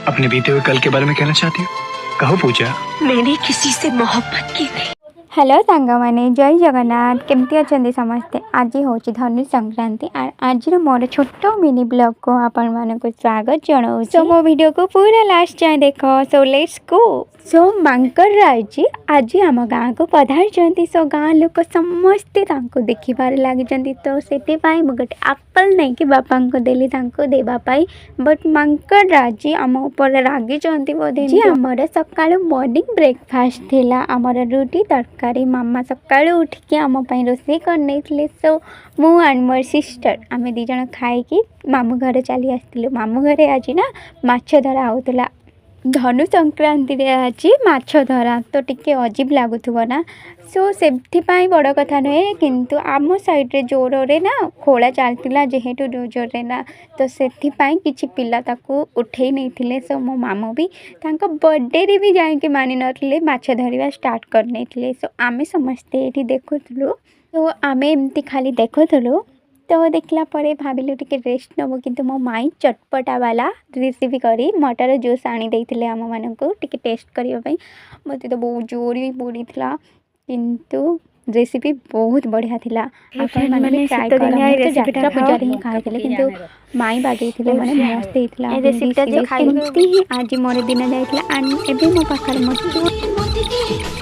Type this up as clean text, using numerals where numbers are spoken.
अपने बीते हुए कल के बारे में कहना चाहती हो? कहो पूजा। मैंने किसी से मोहब्बत की नहीं। हेलो सांग मैंने जय जगन्नाथ केमती अच्छा समस्ते आज हूँ धनु संक्रांति और आज मोर छोट मिनी ब्लॉग को आपण मानक स्वागत जनाऊँ। सो मो वीडियो को पूरा लास्ट जाए देख। So let's go. सो मांकर राज आज आम गाँ को पधार। सो गाँ लोक समस्ते देखिबार लगी। तो से गोटे आप्पल नहीं कि बापा को देली देवाई बट मांकर राज आम उपर रागी बोधे जी। आमर सका मॉर्निंग ब्रेकफास्ट थिला आमर रुटी तरकारी मामा सका उठिकी आम रोषे कर। सो मु एंड मोर सिस्टर आम दीज खाई मामू घर चली आसलु। मामू घरे आज ना माछ धरा होता। धनु संक्रांति आज माछ धरा तो टिके अजीब लगुव ना। सो से बड़ कथा नुहे किंतु आम साइड्रे जोर रे ना खोला चलता जेहेतु जोर रे ना तो से किसी पिला ताकू उठे नहीं। सो मो मामू भी बर्थडे रे भी जाके मानि नथिले माछ धरिया स्टार्ट करने। सो आमे समस्ते ये देखुलु। तो आमे एमती खाली देखुलु। तो देखला परे भाविलु टिके रेस्ट नबो किंतु मो माई चटपटा वाला रेसिपी करी मटर जूस आनी देइथिले आम मानकु टिके टेस्ट करिया पई। मते तो बहुत जोर भी पड़ी थिला किंतु रेसिपी बहुत बढ़िया थिला। आपण माने ट्राई करना तो यात्रा पूजा रे खाइथिले किंतु माई बागेइथिले माने मस्त हेइथिला। ए रेसिपीटा जो खाइती आज मोर दिन जाइथिला एबे मो पाखर मत